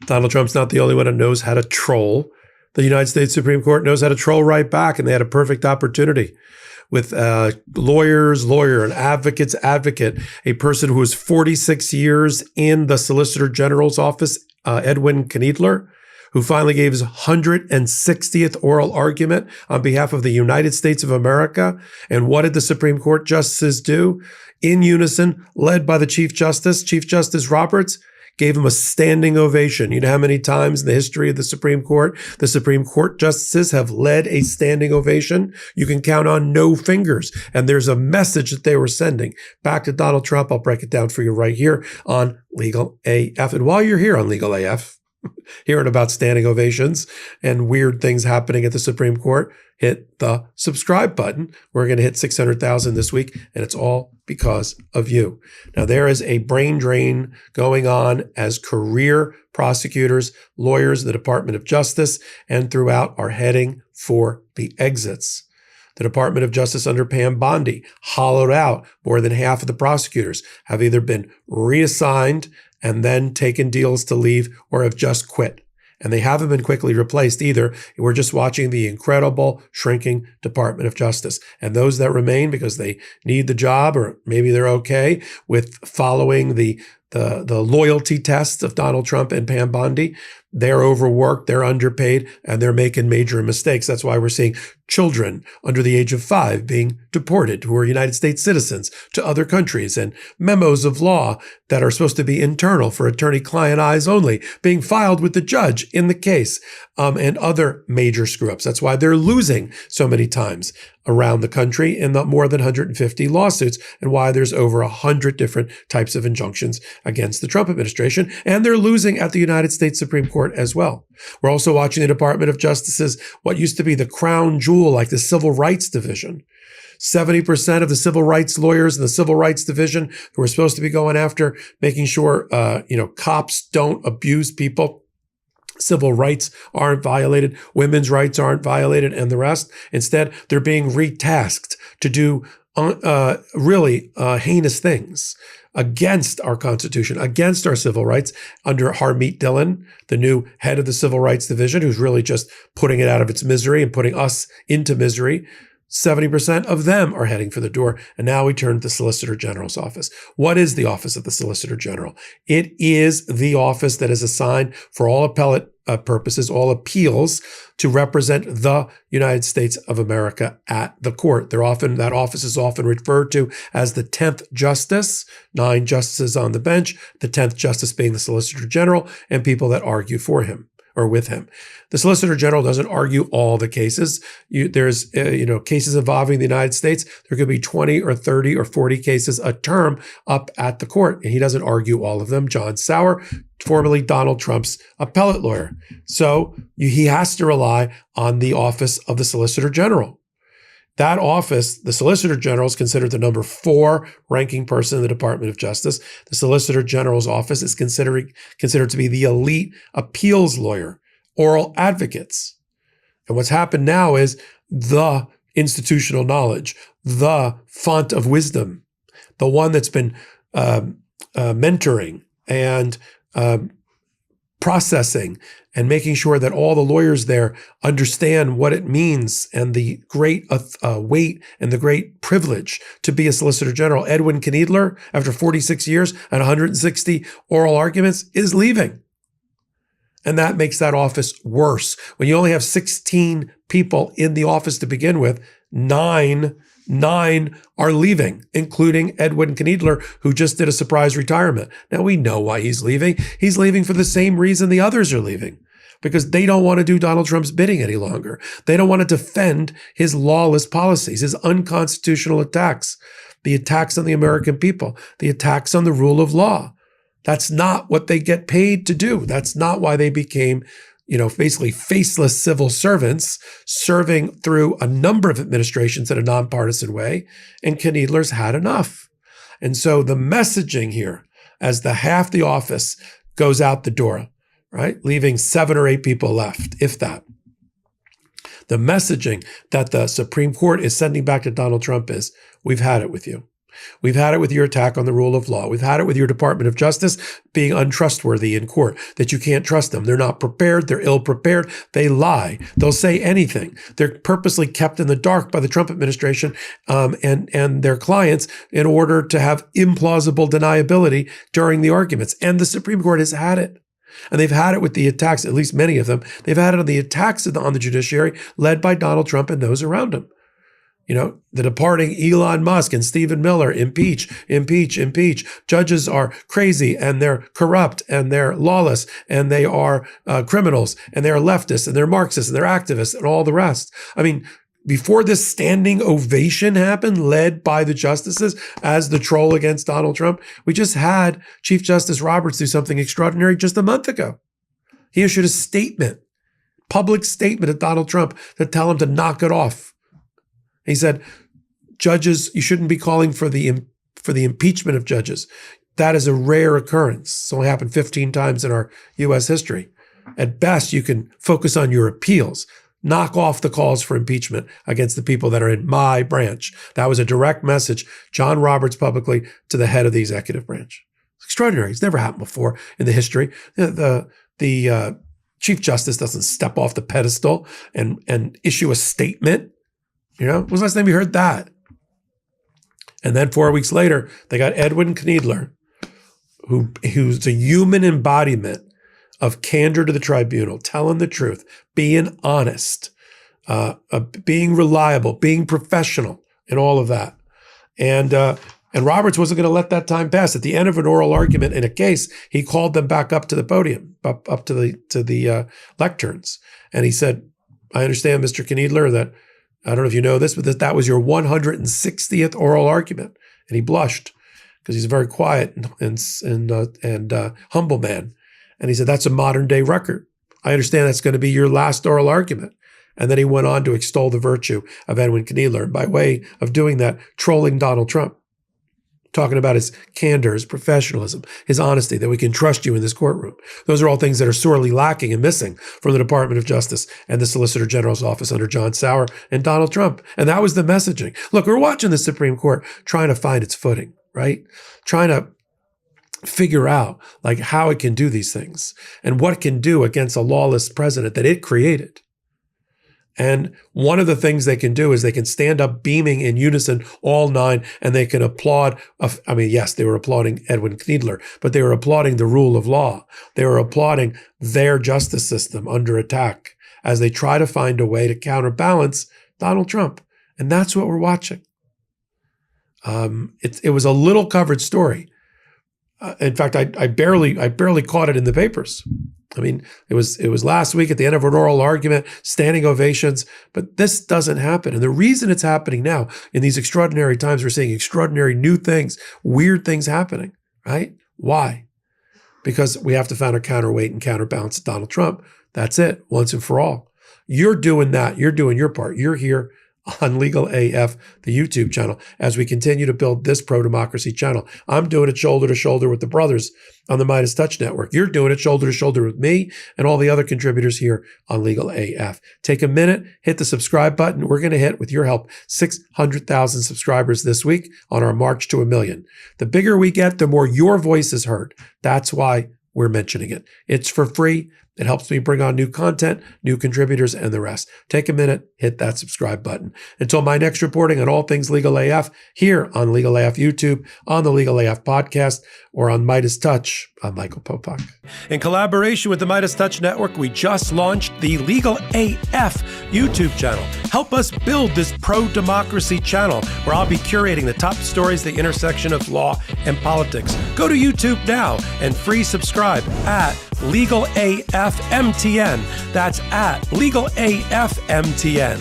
Donald Trump's not the only one that knows how to troll. The United States Supreme Court knows how to troll right back, and they had a perfect opportunity with lawyer, an advocate's advocate, a person who was 46 years in the Solicitor General's office, Edwin Kneedler, who finally gave his 160th oral argument on behalf of the United States of America. And what did the Supreme Court justices do? In unison, led by the Chief Justice Roberts, gave him a standing ovation. You know how many times in the history of the Supreme Court justices have led a standing ovation? You can count on no fingers. And there's a message that they were sending back to Donald Trump. I'll break it down for you right here on Legal AF. And while you're here on Legal AF, hearing about standing ovations and weird things happening at the Supreme Court, hit the subscribe button. We're going to hit 600,000 this week, and it's all because of you. Now, there is a brain drain going on as career prosecutors, lawyers in the Department of Justice and throughout are heading for the exits. The Department of Justice under Pam Bondi hollowed out more than half of the prosecutors, have either been reassigned and then taken deals to leave or have just quit. And they haven't been quickly replaced either. We're just watching the incredible shrinking Department of Justice. And those that remain because they need the job, or maybe they're okay with following the loyalty tests of Donald Trump and Pam Bondi, they're overworked, they're underpaid, and they're making major mistakes. That's why we're seeing children under the age of 5 being deported who are United States citizens to other countries, and memos of law that are supposed to be internal for attorney-client eyes only being filed with the judge in the case, and other major screw-ups. That's why they're losing so many times around the country in the more than 150 lawsuits, and why there's over 100 different types of injunctions against the Trump administration, and they're losing at the United States Supreme Court as well. We're also watching the Department of Justice's what used to be the crown jewel, like the Civil Rights Division. 70% of the civil rights lawyers in the Civil Rights Division who are supposed to be going after making sure cops don't abuse people, civil rights aren't violated, women's rights aren't violated, and the rest. Instead, they're being retasked to do really heinous things against our Constitution, against our civil rights, under Harmeet Dillon, the new head of the Civil Rights Division, who's really just putting it out of its misery and putting us into misery. 70% of them are heading for the door. And now we turn to the Solicitor General's office. What is the office of the Solicitor General? It is the office that is assigned for all appellate purposes, all appeals, to represent the United States of America at the court. That office is often referred to as the 10th Justice, 9 justices on the bench, the 10th Justice being the Solicitor General, and people that argue for him or with him. The Solicitor General doesn't argue all the cases. There's cases involving the United States. There could be 20 or 30 or 40 cases a term up at the court, and he doesn't argue all of them. John Sauer, formerly Donald Trump's appellate lawyer. So he has to rely on the office of the Solicitor General. That office, the Solicitor General, is considered the number 4 ranking person in the Department of Justice. The Solicitor General's office is considered to be the elite appeals lawyer, oral advocates. And what's happened now is the institutional knowledge, the font of wisdom, the one that's been mentoring and processing and making sure that all the lawyers there understand what it means and the great weight and the great privilege to be a Solicitor General. Edwin Kneedler, after 46 years and 160 oral arguments, is leaving. And that makes that office worse. When you only have 16 people in the office to begin with, 9 are leaving, including Edwin Kneedler, who just did a surprise retirement. Now, we know why he's leaving. He's leaving for the same reason the others are leaving, because they don't want to do Donald Trump's bidding any longer. They don't want to defend his lawless policies, his unconstitutional attacks, the attacks on the American people, the attacks on the rule of law. That's not what they get paid to do. That's not why they became basically faceless civil servants serving through a number of administrations in a nonpartisan way. And Kneedler's had enough. And so the messaging here, as half the office goes out the door, right, leaving 7 or 8 people left, if that. The messaging that the Supreme Court is sending back to Donald Trump is, we've had it with you. We've had it with your attack on the rule of law. We've had it with your Department of Justice being untrustworthy in court, that you can't trust them. They're not prepared. They're ill prepared. They lie. They'll say anything. They're purposely kept in the dark by the Trump administration and their clients in order to have implausible deniability during the arguments. And the Supreme Court has had it. And they've had it with the attacks, at least many of them. They've had it on the attacks on the judiciary led by Donald Trump and those around him. You know, the departing Elon Musk and Stephen Miller, impeach, impeach, impeach. Judges are crazy and they're corrupt and they're lawless and they are criminals and they're leftists and they're Marxists and they're activists and all the rest. I mean, before this standing ovation happened, led by the justices as the troll against Donald Trump, we just had Chief Justice Roberts do something extraordinary just a month ago. He issued a statement, public statement at Donald Trump to tell him to knock it off. He said, judges, you shouldn't be calling for the impeachment of judges. That is a rare occurrence. It's only happened 15 times in our U.S. history. At best, you can focus on your appeals. Knock off the calls for impeachment against the people that are in my branch. That was a direct message, John Roberts publicly, to the head of the executive branch. It's extraordinary. It's never happened before in the history. The Chief Justice doesn't step off the pedestal and issue a statement. You know, when was the last time you heard that? And then 4 weeks later, they got Edwin Kneedler, who's a human embodiment of candor to the tribunal, telling the truth, being honest, being reliable, being professional, and all of that. And Roberts wasn't going to let that time pass. At the end of an oral argument in a case, he called them back up to the podium, up to the lecterns, and he said, "I understand, Mr. Kneedler, that." I don't know if you know this, but that was your 160th oral argument. And he blushed because he's a very quiet and humble man. And he said, that's a modern day record. I understand that's going to be your last oral argument. And then he went on to extol the virtue of Edwin Kneedler, and by way of doing that, trolling Donald Trump, talking about his candor, his professionalism, his honesty, that we can trust you in this courtroom. Those are all things that are sorely lacking and missing from the Department of Justice and the Solicitor General's office under John Sauer and Donald Trump. And that was the messaging. Look, we're watching the Supreme Court trying to find its footing, right? Trying to figure out like how it can do these things and what it can do against a lawless president that it created. And one of the things they can do is they can stand up beaming in unison, all nine, and they can applaud. I mean, yes, they were applauding Edwin Kneedler, but they were applauding the rule of law. They were applauding their justice system under attack as they try to find a way to counterbalance Donald Trump. And that's what we're watching. It was a little covered story. In fact, I barely caught it in the papers. I mean, it was last week at the end of an oral argument, standing ovations, but this doesn't happen. And the reason it's happening now in these extraordinary times, we're seeing extraordinary new things, weird things happening, right? Why? Because we have to find a counterweight and counterbalance to Donald Trump. That's it, once and for all. You're doing that. You're doing your part. You're here on Legal AF, the YouTube channel, as we continue to build this pro-democracy channel. I'm doing it shoulder to shoulder with the brothers on the Midas Touch Network. You're doing it shoulder to shoulder with me and all the other contributors here on Legal AF. Take a minute, hit the subscribe button. We're going to hit, with your help, 600,000 subscribers this week on our march to 1 million. The bigger we get, the more your voice is heard. That's why we're mentioning it. It's for free. It helps me bring on new content, new contributors, and the rest. Take a minute, hit that subscribe button. Until my next reporting on all things Legal AF, here on Legal AF YouTube, on the Legal AF podcast, or on Midas Touch, I'm Michael Popok. In collaboration with the Midas Touch Network, we just launched the Legal AF YouTube channel. Help us build this pro-democracy channel where I'll be curating the top stories at the intersection of law and politics. Go to YouTube now and free subscribe at Legal AF MTN. That's at Legal AF MTN.